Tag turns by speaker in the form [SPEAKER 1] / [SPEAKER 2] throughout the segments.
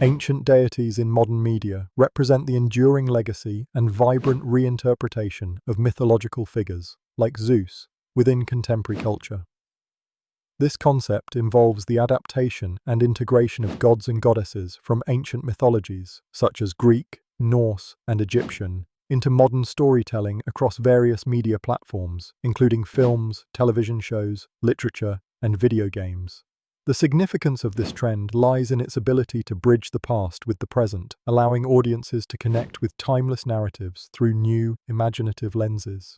[SPEAKER 1] Ancient deities in modern media represent the enduring legacy and vibrant reinterpretation of mythological figures, like Zeus, within contemporary culture. This concept involves the adaptation and integration of gods and goddesses from ancient mythologies, such as Greek, Norse, and Egyptian, into modern storytelling across various media platforms, including films, television shows, literature, and video games. The significance of this trend lies in its ability to bridge the past with the present, allowing audiences to connect with timeless narratives through new, imaginative lenses.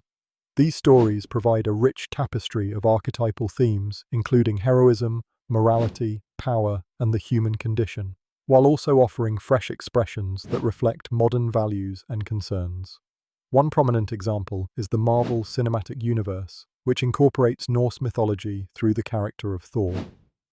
[SPEAKER 1] These stories provide a rich tapestry of archetypal themes, including heroism, morality, power, and the human condition, while also offering fresh expressions that reflect modern values and concerns. One prominent example is the Marvel Cinematic Universe, which incorporates Norse mythology through the character of Thor.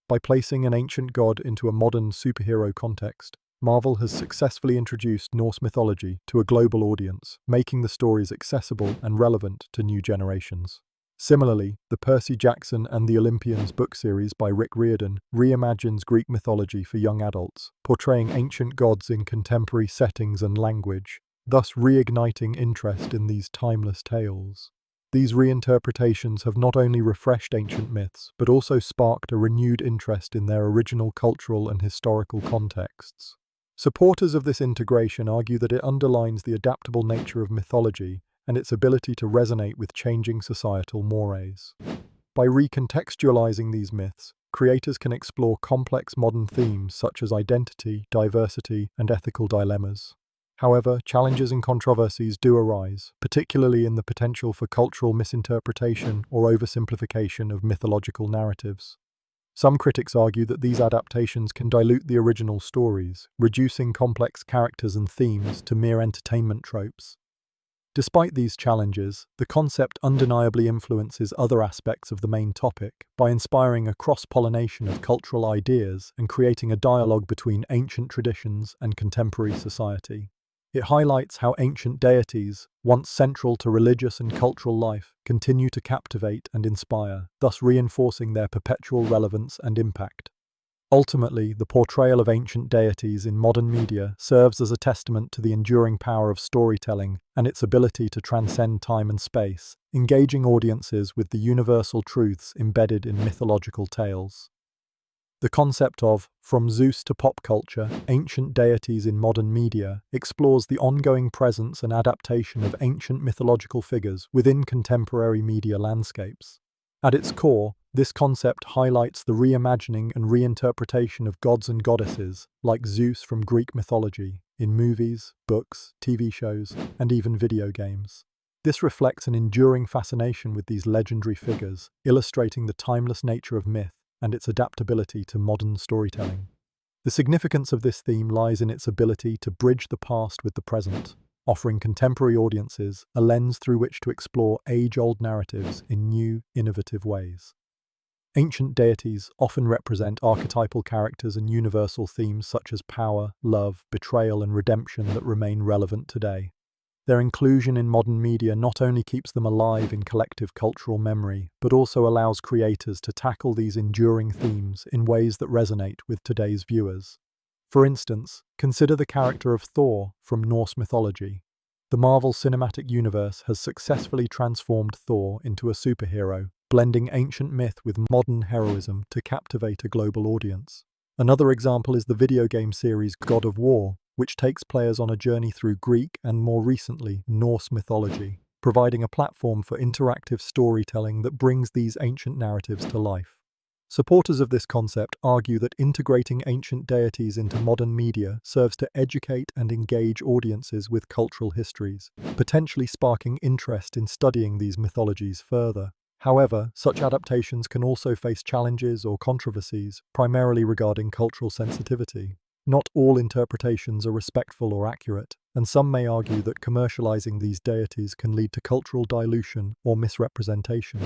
[SPEAKER 1] By placing an ancient god into a modern superhero context, Marvel has successfully introduced Norse mythology to a global audience, making the stories accessible and relevant to new generations. Similarly, the Percy Jackson and The Olympians book series by Rick Riordan reimagines Greek mythology for young adults, portraying ancient gods in contemporary settings and language, thus reigniting interest in these timeless tales. These reinterpretations have not only refreshed ancient myths, but also sparked a renewed interest in their original cultural and historical contexts. Supporters of this integration argue that it underlines the adaptable nature of mythology and its ability to resonate with changing societal mores. By recontextualizing these myths, creators can explore complex modern themes such as identity, diversity, and ethical dilemmas. However, challenges and controversies do arise, particularly in the potential for cultural misinterpretation or oversimplification of mythological narratives. Some critics argue that these adaptations can dilute the original stories, reducing complex characters and themes to mere entertainment tropes. Despite these challenges, the concept undeniably influences other aspects of the main topic by inspiring a cross-pollination of cultural ideas and creating a dialogue between ancient traditions and contemporary society. It highlights how ancient deities, once central to religious and cultural life, continue to captivate and inspire, thus reinforcing their perpetual relevance and impact. Ultimately, the portrayal of ancient deities in modern media serves as a testament to the enduring power of storytelling and its ability to transcend time and space, engaging audiences with the universal truths embedded in mythological tales. The concept of "from Zeus to pop culture, ancient deities in modern media" explores the ongoing presence and adaptation of ancient mythological figures within contemporary media landscapes. At its core, this concept highlights the reimagining and reinterpretation of gods and goddesses, like Zeus from Greek mythology, in movies, books, TV shows, and even video games. This reflects an enduring fascination with these legendary figures, illustrating the timeless nature of myth and its adaptability to modern storytelling. The significance of this theme lies in its ability to bridge the past with the present, offering contemporary audiences a lens through which to explore age-old narratives in new, innovative ways. Ancient deities often represent archetypal characters and universal themes such as power, love, betrayal, and redemption that remain relevant today. Their inclusion in modern media not only keeps them alive in collective cultural memory, but also allows creators to tackle these enduring themes in ways that resonate with today's viewers. For instance, consider the character of Thor from Norse mythology. The Marvel Cinematic Universe has successfully transformed Thor into a superhero, blending ancient myth with modern heroism to captivate a global audience. Another example is the video game series God of War, which takes players on a journey through Greek and, more recently, Norse mythology, providing a platform for interactive storytelling that brings these ancient narratives to life. Supporters of this concept argue that integrating ancient deities into modern media serves to educate and engage audiences with cultural histories, potentially sparking interest in studying these mythologies further. However, such adaptations can also face challenges or controversies, primarily regarding cultural sensitivity. Not all interpretations are respectful or accurate, and some may argue that commercializing these deities can lead to cultural dilution or misrepresentation.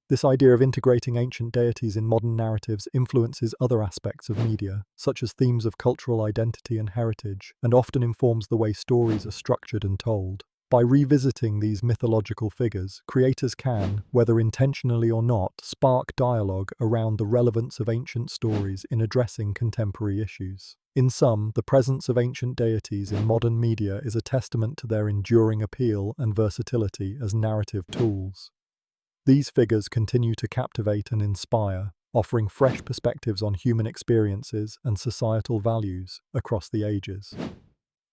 [SPEAKER 1] This idea of integrating ancient deities in modern narratives influences other aspects of media, such as themes of cultural identity and heritage, and often informs the way stories are structured and told. By revisiting these mythological figures, creators can, whether intentionally or not, spark dialogue around the relevance of ancient stories in addressing contemporary issues. In sum, the presence of ancient deities in modern media is a testament to their enduring appeal and versatility as narrative tools. These figures continue to captivate and inspire, offering fresh perspectives on human experiences and societal values across the ages.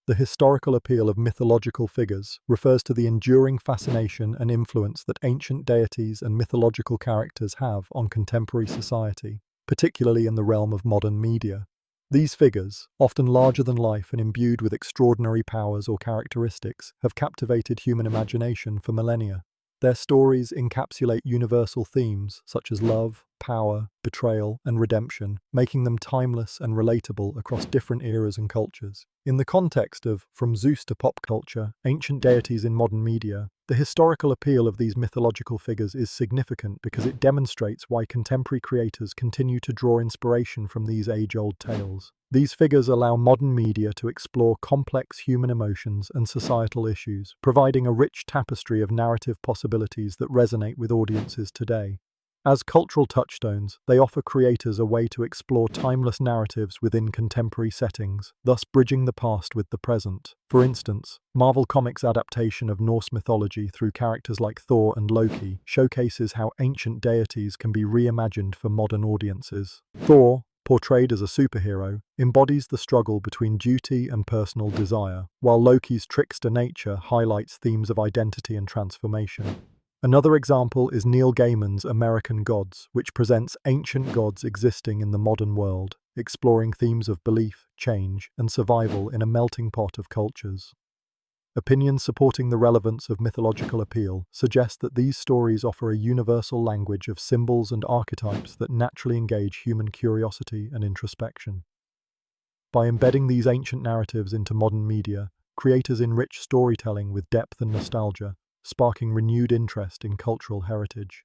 [SPEAKER 1] The historical appeal of mythological figures refers to the enduring fascination and influence that ancient deities and mythological characters have on contemporary society, particularly in the realm of modern media. These figures, often larger than life and imbued with extraordinary powers or characteristics, have captivated human imagination for millennia. Their stories encapsulate universal themes such as love, power, betrayal, and redemption, making them timeless and relatable across different eras and cultures. In the context of From Zeus to Pop Culture, Ancient Deities in Modern Media, the historical appeal of these mythological figures is significant because it demonstrates why contemporary creators continue to draw inspiration from these age-old tales. These figures allow modern media to explore complex human emotions and societal issues, providing a rich tapestry of narrative possibilities that resonate with audiences today. As cultural touchstones, they offer creators a way to explore timeless narratives within contemporary settings, thus bridging the past with the present. For instance, Marvel Comics' adaptation of Norse mythology through characters like Thor and Loki showcases how ancient deities can be reimagined for modern audiences. Thor, portrayed as a superhero, embodies the struggle between duty and personal desire, while Loki's trickster nature highlights themes of identity and transformation. Another example is Neil Gaiman's American Gods, which presents ancient gods existing in the modern world, exploring themes of belief, change, and survival in a melting pot of cultures. Opinions supporting the relevance of mythological appeal suggest that these stories offer a universal language of symbols and archetypes that naturally engage human curiosity and introspection. By embedding these ancient narratives into modern media, creators enrich storytelling with depth and nostalgia, sparking renewed interest in cultural heritage.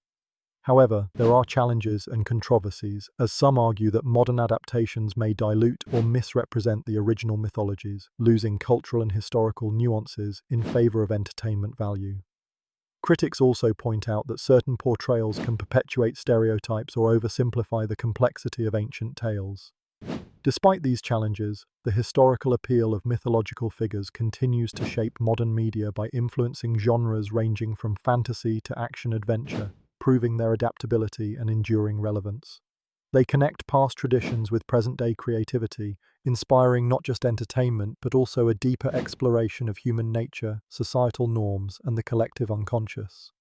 [SPEAKER 1] However, there are challenges and controversies, as some argue that modern adaptations may dilute or misrepresent the original mythologies, losing cultural and historical nuances in favor of entertainment value. Critics also point out that certain portrayals can perpetuate stereotypes or oversimplify the complexity of ancient tales. Despite these challenges, the historical appeal of mythological figures continues to shape modern media by influencing genres ranging from fantasy to action-adventure, proving their adaptability and enduring relevance. They connect past traditions with present-day creativity, inspiring not just entertainment but also a deeper exploration of human nature, societal norms, and the collective unconscious.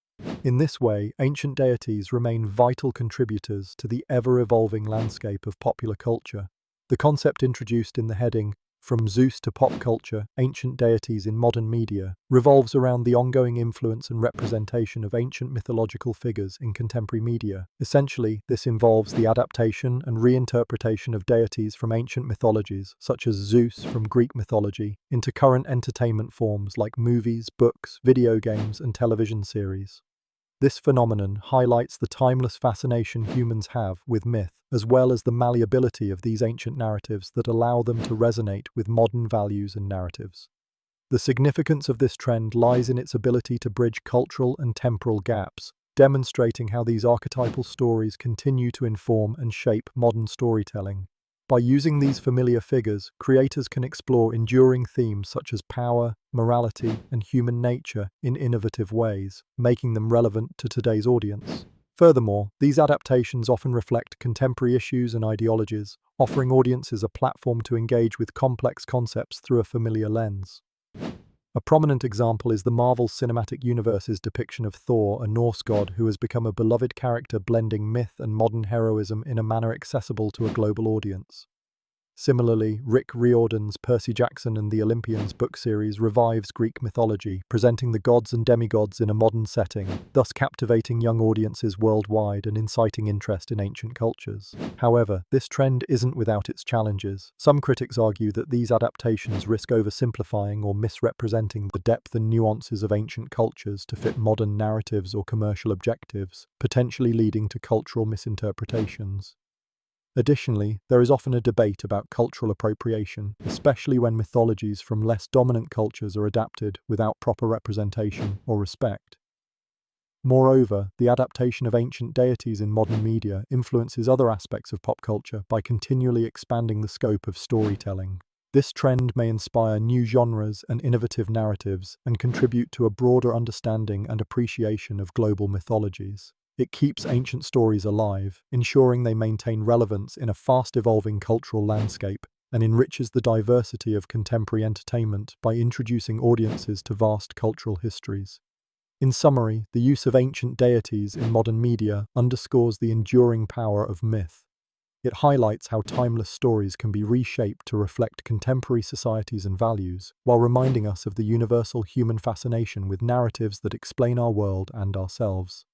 [SPEAKER 1] In this way, ancient deities remain vital contributors to the ever-evolving landscape of popular culture. The concept introduced in the heading, From Zeus to Pop Culture, Ancient Deities in Modern Media, revolves around the ongoing influence and representation of ancient mythological figures in contemporary media. Essentially, this involves the adaptation and reinterpretation of deities from ancient mythologies, such as Zeus from Greek mythology, into current entertainment forms like movies, books, video games, and television series. This phenomenon highlights the timeless fascination humans have with myth, as well as the malleability of these ancient narratives that allow them to resonate with modern values and narratives. The significance of this trend lies in its ability to bridge cultural and temporal gaps, demonstrating how these archetypal stories continue to inform and shape modern storytelling. By using these familiar figures, creators can explore enduring themes such as power, morality, and human nature in innovative ways, making them relevant to today's audience. Furthermore, these adaptations often reflect contemporary issues and ideologies, offering audiences a platform to engage with complex concepts through a familiar lens. A prominent example is the Marvel Cinematic Universe's depiction of Thor, a Norse god who has become a beloved character blending myth and modern heroism in a manner accessible to a global audience. Similarly, Rick Riordan's Percy Jackson and The Olympians book series revives Greek mythology, presenting the gods and demigods in a modern setting, thus captivating young audiences worldwide and inciting interest in ancient cultures. However, this trend isn't without its challenges. Some critics argue that these adaptations risk oversimplifying or misrepresenting the depth and nuances of ancient cultures to fit modern narratives or commercial objectives, potentially leading to cultural misinterpretations. Additionally, there is often a debate about cultural appropriation, especially when mythologies from less dominant cultures are adapted without proper representation or respect. Moreover, the adaptation of ancient deities in modern media influences other aspects of pop culture by continually expanding the scope of storytelling. This trend may inspire new genres and innovative narratives and contribute to a broader understanding and appreciation of global mythologies. It keeps ancient stories alive, ensuring they maintain relevance in a fast-evolving cultural landscape, and enriches the diversity of contemporary entertainment by introducing audiences to vast cultural histories. In summary, the use of ancient deities in modern media underscores the enduring power of myth. It highlights how timeless stories can be reshaped to reflect contemporary societies and values, while reminding us of the universal human fascination with narratives that explain our world and ourselves.